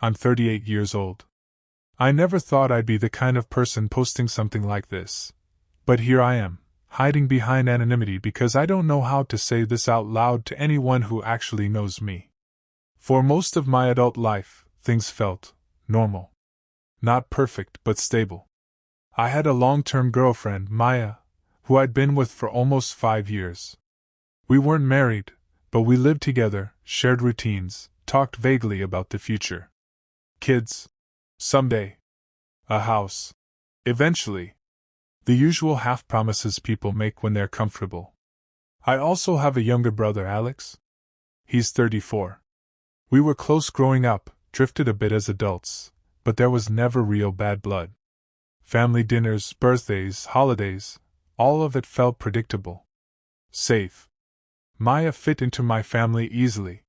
I'm 38 years old. I never thought I'd be the kind of person posting something like this. But here I am, hiding behind anonymity because I don't know how to say this out loud to anyone who actually knows me. For most of my adult life, things felt normal. Not perfect, but stable. I had a long-term girlfriend, Maya, who I'd been with for almost 5 years. We weren't married, but we lived together, shared routines, talked vaguely about the future. Kids. Someday. A house. Eventually. The usual half-promises people make when they're comfortable. I also have a younger brother, Alex. He's 34. We were close growing up, drifted a bit as adults, but there was never real bad blood. Family dinners, birthdays, holidays, all of it felt predictable. Safe. Maya fit into my family easily.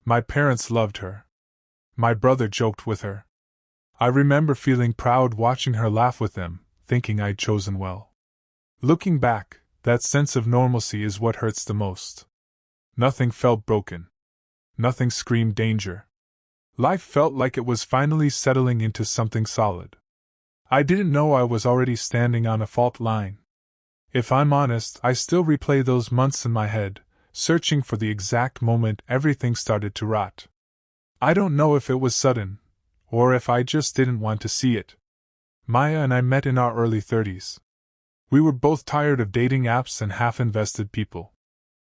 My parents loved her. My brother joked with her. I remember feeling proud watching her laugh with them, thinking I'd chosen well. Looking back, that sense of normalcy is what hurts the most. Nothing felt broken. Nothing screamed danger. Life felt like it was finally settling into something solid. I didn't know I was already standing on a fault line. If I'm honest, I still replay those months in my head, searching for the exact moment everything started to rot. I don't know if it was sudden, or if I just didn't want to see it. Maya and I met in our early 30s. We were both tired of dating apps and half-invested people.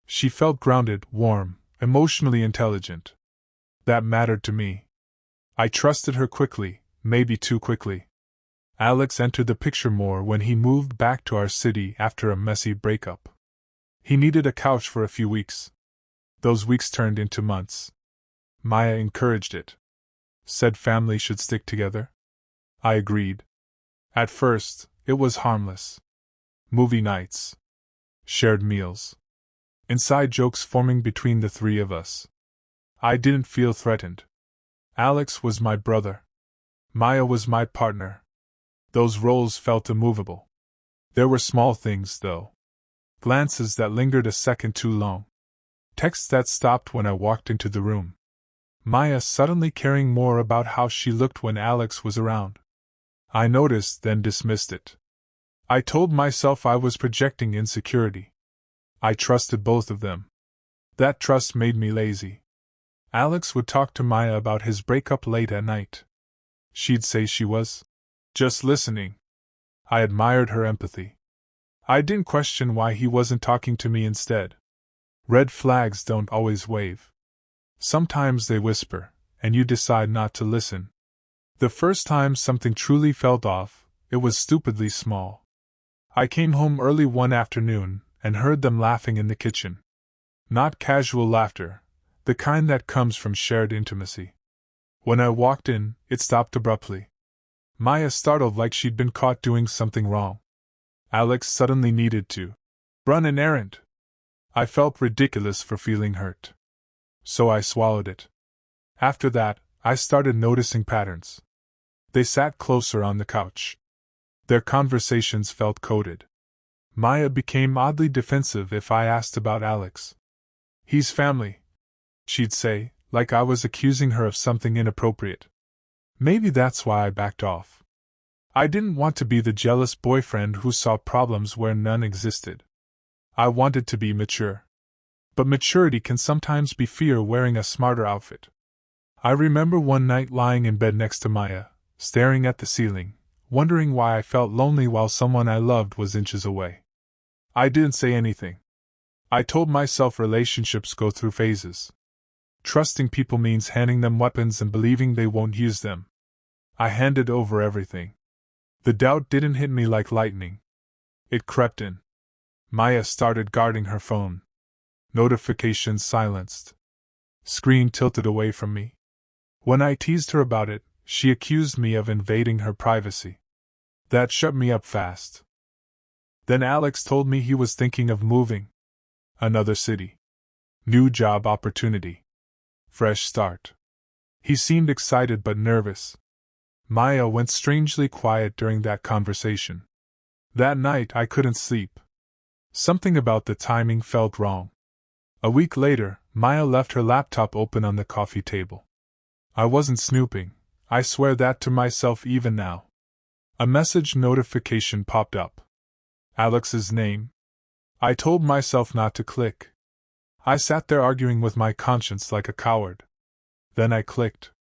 She felt grounded, warm, emotionally intelligent. That mattered to me. I trusted her quickly, maybe too quickly. Alex entered the picture more when he moved back to our city after a messy breakup. He needed a couch for a few weeks. Those weeks turned into months. Maya encouraged it. Said family should stick together. I agreed. At first, it was harmless. Movie nights. Shared meals. Inside jokes forming between the three of us. I didn't feel threatened. Alex was my brother. Maya was my partner. Those roles felt immovable. There were small things, though. Glances that lingered a second too long. Texts that stopped when I walked into the room. Maya suddenly caring more about how she looked when Alex was around. I noticed, then dismissed it. I told myself I was projecting insecurity. I trusted both of them. That trust made me lazy. Alex would talk to Maya about his breakup late at night. She'd say she was just listening. I admired her empathy. I didn't question why he wasn't talking to me instead. Red flags don't always wave. Sometimes they whisper, and you decide not to listen. The first time something truly felt off, it was stupidly small. I came home early one afternoon and heard them laughing in the kitchen. Not casual laughter, the kind that comes from shared intimacy. When I walked in, it stopped abruptly. Maya startled like she'd been caught doing something wrong. Alex suddenly needed to run an errand. I felt ridiculous for feeling hurt. So I swallowed it. After that, I started noticing patterns. They sat closer on the couch. Their conversations felt coded. Maya became oddly defensive if I asked about Alex. He's family, she'd say, like I was accusing her of something inappropriate. Maybe that's why I backed off. I didn't want to be the jealous boyfriend who saw problems where none existed. I wanted to be mature. But maturity can sometimes be fear wearing a smarter outfit. I remember one night lying in bed next to Maya, staring at the ceiling, wondering why I felt lonely while someone I loved was inches away. I didn't say anything. I told myself relationships go through phases. Trusting people means handing them weapons and believing they won't use them. I handed over everything. The doubt didn't hit me like lightning. It crept in. Maya started guarding her phone. Notifications silenced. Screen tilted away from me. When I teased her about it, she accused me of invading her privacy. That shut me up fast. Then Alex told me he was thinking of moving. Another city. New job opportunity. Fresh start. He seemed excited but nervous. Maya went strangely quiet during that conversation. That night I couldn't sleep. Something about the timing felt wrong. A week later, Maya left her laptop open on the coffee table. I wasn't snooping, I swear that to myself even now. A message notification popped up. Alex's name. I told myself not to click. I sat there arguing with my conscience like a coward. Then I clicked.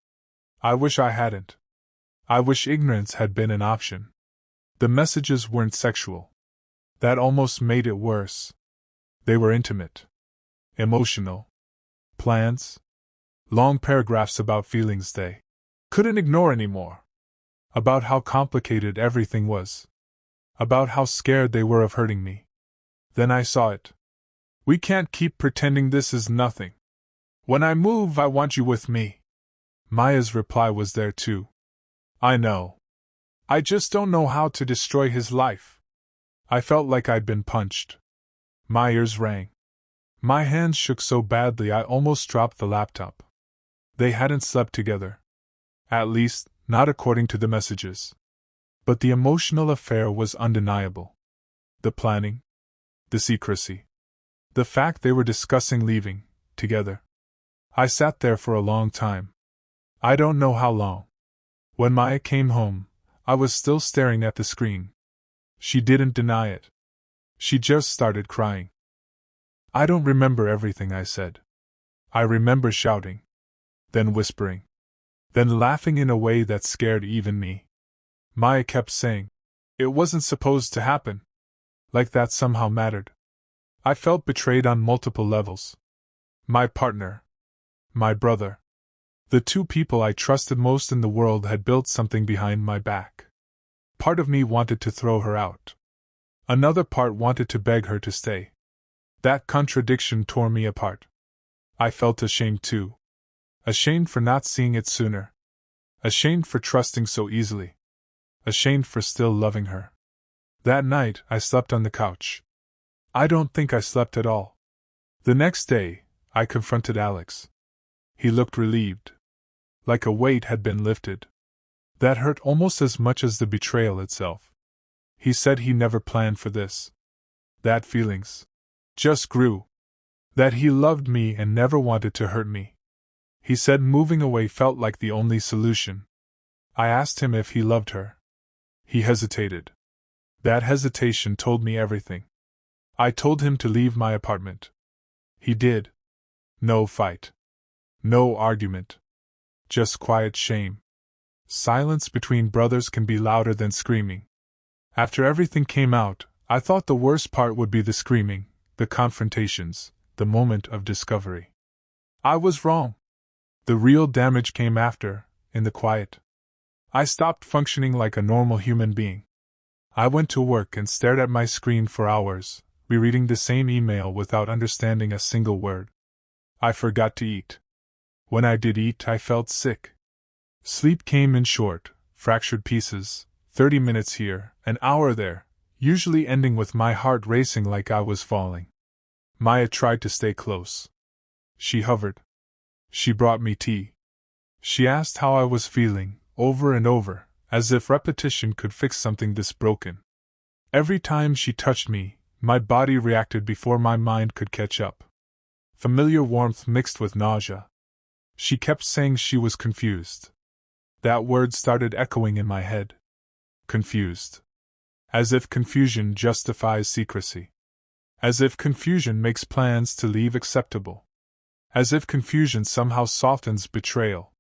I wish I hadn't. I wish ignorance had been an option. The messages weren't sexual. That almost made it worse. They were intimate. Emotional. Plans. Long paragraphs about feelings they couldn't ignore anymore. About how complicated everything was. About how scared they were of hurting me. Then I saw it. We can't keep pretending this is nothing. When I move, I want you with me. Maya's reply was there too. I know. I just don't know how to destroy his life. I felt like I'd been punched. My ears rang. My hands shook so badly I almost dropped the laptop. They hadn't slept together. At least, not according to the messages. But the emotional affair was undeniable. The planning. The secrecy. The fact they were discussing leaving, together. I sat there for a long time. I don't know how long. When Maya came home, I was still staring at the screen. She didn't deny it. She just started crying. I don't remember everything I said. I remember shouting. Then whispering. Then laughing in a way that scared even me. Maya kept saying, "It wasn't supposed to happen." Like that somehow mattered. I felt betrayed on multiple levels. My partner. My brother. The two people I trusted most in the world had built something behind my back. Part of me wanted to throw her out. Another part wanted to beg her to stay. That contradiction tore me apart. I felt ashamed too. Ashamed for not seeing it sooner. Ashamed for trusting so easily. Ashamed for still loving her. That night, I slept on the couch. I don't think I slept at all. The next day, I confronted Alex. He looked relieved. Like a weight had been lifted. That hurt almost as much as the betrayal itself. He said he never planned for this. That feelings just grew. That he loved me and never wanted to hurt me. He said moving away felt like the only solution. I asked him if he loved her. He hesitated. That hesitation told me everything. I told him to leave my apartment. He did. No fight. No argument. Just quiet shame. Silence between brothers can be louder than screaming. After everything came out, I thought the worst part would be the screaming, the confrontations, the moment of discovery. I was wrong. The real damage came after, in the quiet. I stopped functioning like a normal human being. I went to work and stared at my screen for hours, rereading the same email without understanding a single word. I forgot to eat. When I did eat, I felt sick. Sleep came in short, fractured pieces, 30 minutes here, an hour there, usually ending with my heart racing like I was falling. Maya tried to stay close. She hovered. She brought me tea. She asked how I was feeling, over and over, as if repetition could fix something this broken. Every time she touched me, my body reacted before my mind could catch up. Familiar warmth mixed with nausea. She kept saying she was confused. That word started echoing in my head. Confused. As if confusion justifies secrecy. As if confusion makes plans to leave acceptable. As if confusion somehow softens betrayal.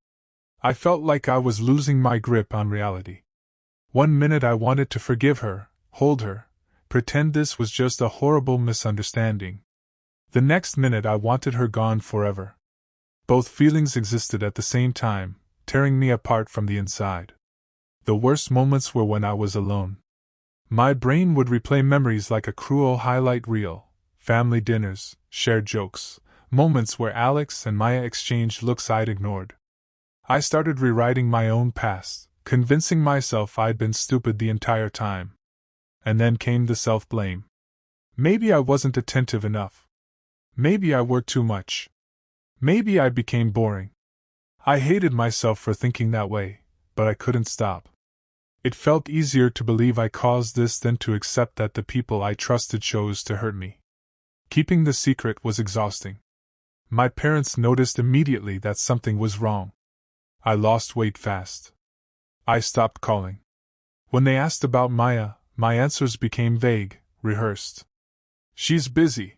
I felt like I was losing my grip on reality. One minute I wanted to forgive her, hold her, pretend this was just a horrible misunderstanding. The next minute I wanted her gone forever. Both feelings existed at the same time, tearing me apart from the inside. The worst moments were when I was alone. My brain would replay memories like a cruel highlight reel, family dinners, shared jokes, moments where Alex and Maya exchanged looks I'd ignored. I started rewriting my own past, convincing myself I'd been stupid the entire time. And then came the self-blame. Maybe I wasn't attentive enough. Maybe I worked too much. Maybe I became boring. I hated myself for thinking that way, but I couldn't stop. It felt easier to believe I caused this than to accept that the people I trusted chose to hurt me. Keeping the secret was exhausting. My parents noticed immediately that something was wrong. I lost weight fast. I stopped calling. When they asked about Maya, my answers became vague, rehearsed. She's busy.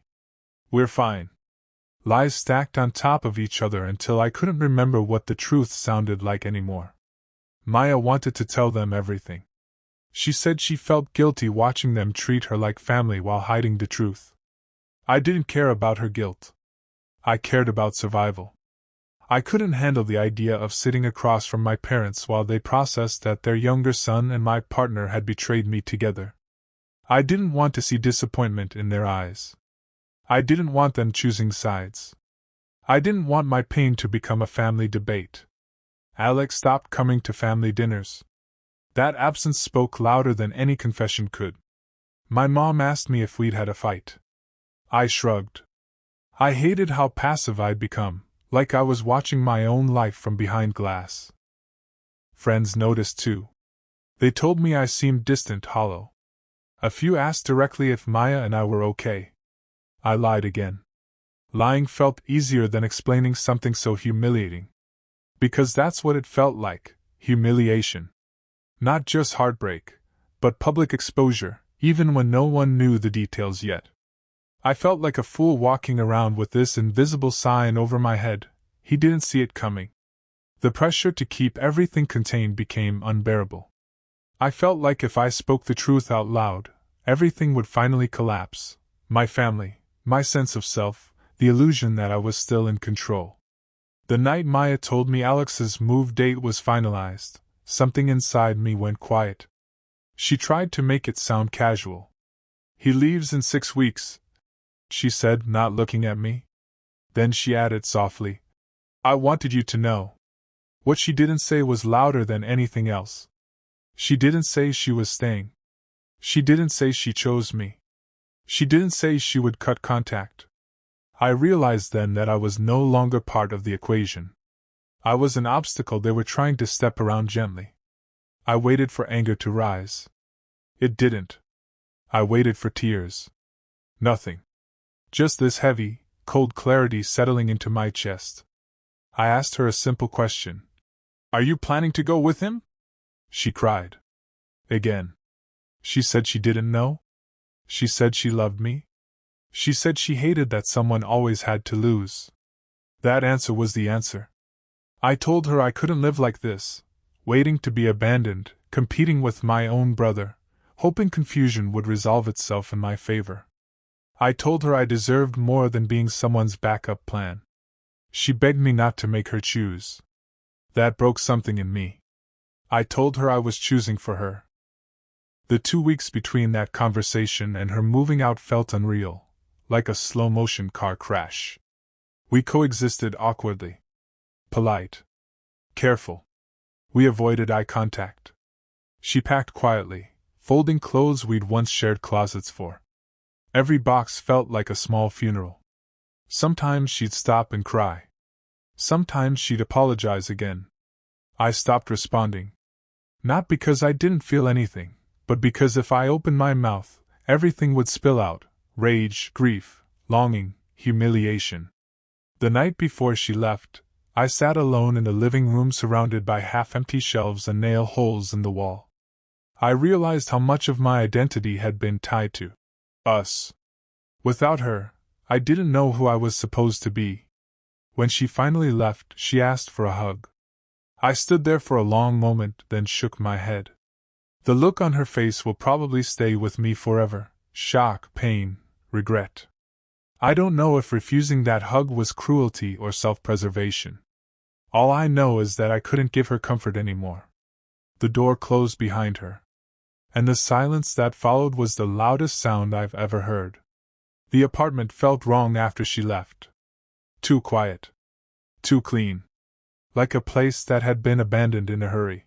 We're fine. Lies stacked on top of each other until I couldn't remember what the truth sounded like anymore. Maya wanted to tell them everything. She said she felt guilty watching them treat her like family while hiding the truth. I didn't care about her guilt. I cared about survival. I couldn't handle the idea of sitting across from my parents while they processed that their younger son and my partner had betrayed me together. I didn't want to see disappointment in their eyes. I didn't want them choosing sides. I didn't want my pain to become a family debate. Alex stopped coming to family dinners. That absence spoke louder than any confession could. My mom asked me if we'd had a fight. I shrugged. I hated how passive I'd become, like I was watching my own life from behind glass. Friends noticed too. They told me I seemed distant, hollow. A few asked directly if Maya and I were okay. I lied again. Lying felt easier than explaining something so humiliating. Because that's what it felt like, humiliation. Not just heartbreak, but public exposure, even when no one knew the details yet. I felt like a fool walking around with this invisible sign over my head. He didn't see it coming. The pressure to keep everything contained became unbearable. I felt like if I spoke the truth out loud, everything would finally collapse. My family, my sense of self, the illusion that I was still in control. The night Maya told me Alex's move date was finalized, something inside me went quiet. She tried to make it sound casual. He leaves in 6 weeks, she said, not looking at me. Then she added softly, I wanted you to know. What she didn't say was louder than anything else. She didn't say she was staying. She didn't say she chose me. She didn't say she would cut contact. I realized then that I was no longer part of the equation. I was an obstacle they were trying to step around gently. I waited for anger to rise. It didn't. I waited for tears. Nothing. Just this heavy, cold clarity settling into my chest. I asked her a simple question. Are you planning to go with him? She cried. Again. She said she didn't know. She said she loved me. She said she hated that someone always had to lose. That answer was the answer. I told her I couldn't live like this, waiting to be abandoned, competing with my own brother, hoping confusion would resolve itself in my favor. I told her I deserved more than being someone's backup plan. She begged me not to make her choose. That broke something in me. I told her I was choosing for her. The 2 weeks between that conversation and her moving out felt unreal, like a slow-motion car crash. We coexisted awkwardly. Polite. Careful. We avoided eye contact. She packed quietly, folding clothes we'd once shared closets for. Every box felt like a small funeral. Sometimes she'd stop and cry. Sometimes she'd apologize again. I stopped responding. Not because I didn't feel anything, but because if I opened my mouth, everything would spill out: rage, grief, longing, humiliation. The night before she left, I sat alone in the living room surrounded by half-empty shelves and nail holes in the wall. I realized how much of my identity had been tied to us. Without her, I didn't know who I was supposed to be. When she finally left, she asked for a hug. I stood there for a long moment, then shook my head. The look on her face will probably stay with me forever: shock, pain, regret. I don't know if refusing that hug was cruelty or self-preservation. All I know is that I couldn't give her comfort anymore. The door closed behind her. And the silence that followed was the loudest sound I've ever heard. The apartment felt wrong after she left. Too quiet. Too clean. Like a place that had been abandoned in a hurry.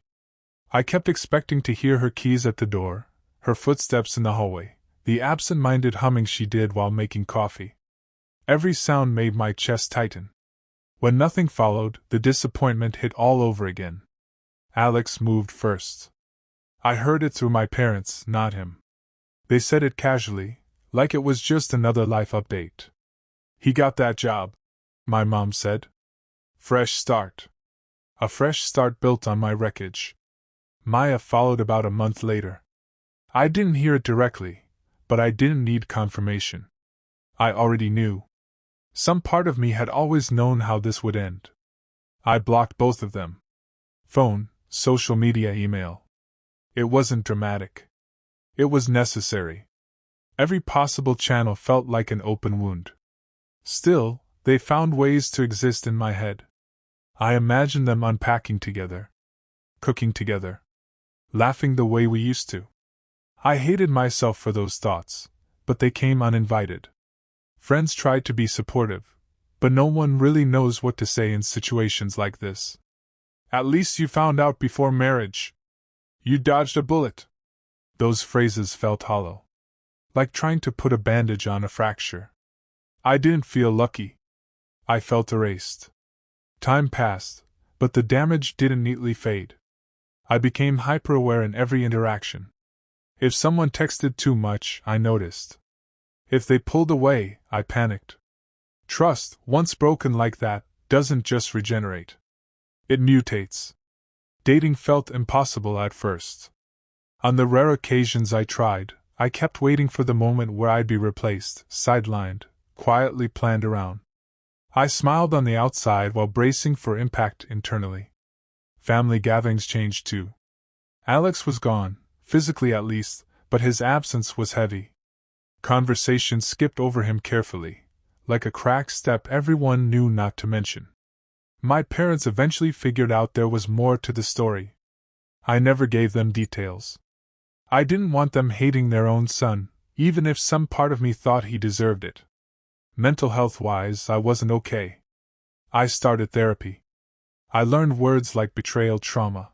I kept expecting to hear her keys at the door, her footsteps in the hallway, the absent-minded humming she did while making coffee. Every sound made my chest tighten. When nothing followed, the disappointment hit all over again. Alex moved first. I heard it through my parents, not him. They said it casually, like it was just another life update. He got that job, my mom said. Fresh start. A fresh start built on my wreckage. Maya followed about a month later. I didn't hear it directly, but I didn't need confirmation. I already knew. Some part of me had always known how this would end. I blocked both of them. Phone, social media, email. It wasn't dramatic. It was necessary. Every possible channel felt like an open wound. Still, they found ways to exist in my head. I imagined them unpacking together, cooking together, laughing the way we used to. I hated myself for those thoughts, but they came uninvited. Friends tried to be supportive, but no one really knows what to say in situations like this. At least you found out before marriage. You dodged a bullet. Those phrases felt hollow, like trying to put a bandage on a fracture. I didn't feel lucky. I felt erased. Time passed, but the damage didn't neatly fade. I became hyper-aware in every interaction. If someone texted too much, I noticed. If they pulled away, I panicked. Trust, once broken like that, doesn't just regenerate. It mutates. Dating felt impossible at first. On the rare occasions I tried, I kept waiting for the moment where I'd be replaced, sidelined, quietly planned around. I smiled on the outside while bracing for impact internally. Family gatherings changed too. Alex was gone, physically at least, but his absence was heavy. Conversation skipped over him carefully, like a cracked step everyone knew not to mention. My parents eventually figured out there was more to the story. I never gave them details. I didn't want them hating their own son, even if some part of me thought he deserved it. Mental health-wise, I wasn't okay. I started therapy. I learned words like betrayal trauma.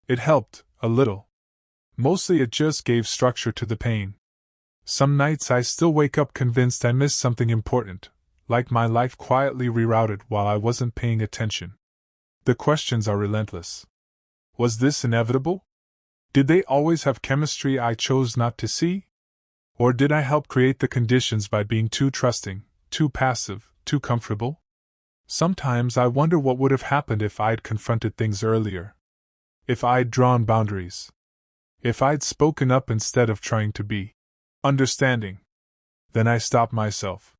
It helped, a little. Mostly it just gave structure to the pain. Some nights I still wake up convinced I missed something important, like my life quietly rerouted while I wasn't paying attention. The questions are relentless. Was this inevitable? Did they always have chemistry I chose not to see? Or did I help create the conditions by being too trusting, too passive, too comfortable? Sometimes I wonder what would have happened if I'd confronted things earlier. If I'd drawn boundaries. If I'd spoken up instead of trying to be understanding. Then I stop myself.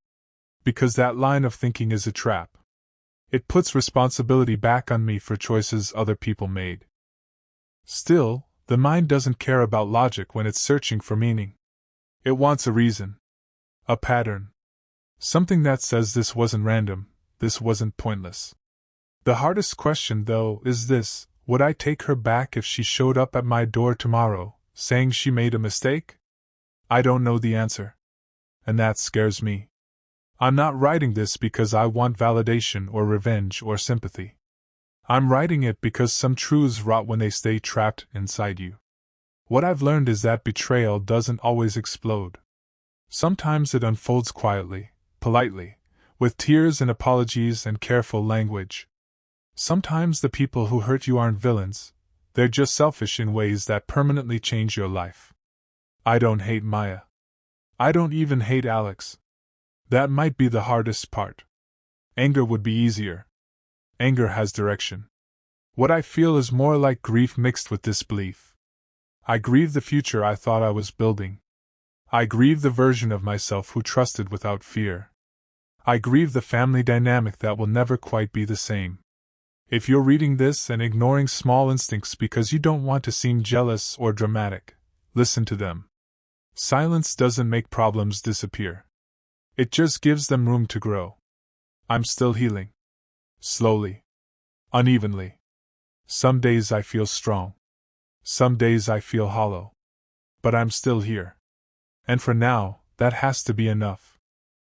Because that line of thinking is a trap. It puts responsibility back on me for choices other people made. Still, the mind doesn't care about logic when it's searching for meaning. It wants a reason. A pattern. Something that says this wasn't random, this wasn't pointless. The hardest question, though, is this: would I take her back if she showed up at my door tomorrow, saying she made a mistake? I don't know the answer. And that scares me. I'm not writing this because I want validation or revenge or sympathy. I'm writing it because some truths rot when they stay trapped inside you. What I've learned is that betrayal doesn't always explode. Sometimes it unfolds quietly, politely, with tears and apologies and careful language. Sometimes the people who hurt you aren't villains, they're just selfish in ways that permanently change your life. I don't hate Maya. I don't even hate Alex. That might be the hardest part. Anger would be easier. Anger has direction. What I feel is more like grief mixed with disbelief. I grieve the future I thought I was building. I grieve the version of myself who trusted without fear. I grieve the family dynamic that will never quite be the same. If you're reading this and ignoring small instincts because you don't want to seem jealous or dramatic, listen to them. Silence doesn't make problems disappear. It just gives them room to grow. I'm still healing. Slowly. Unevenly. Some days I feel strong. Some days I feel hollow. But I'm still here. And for now, that has to be enough.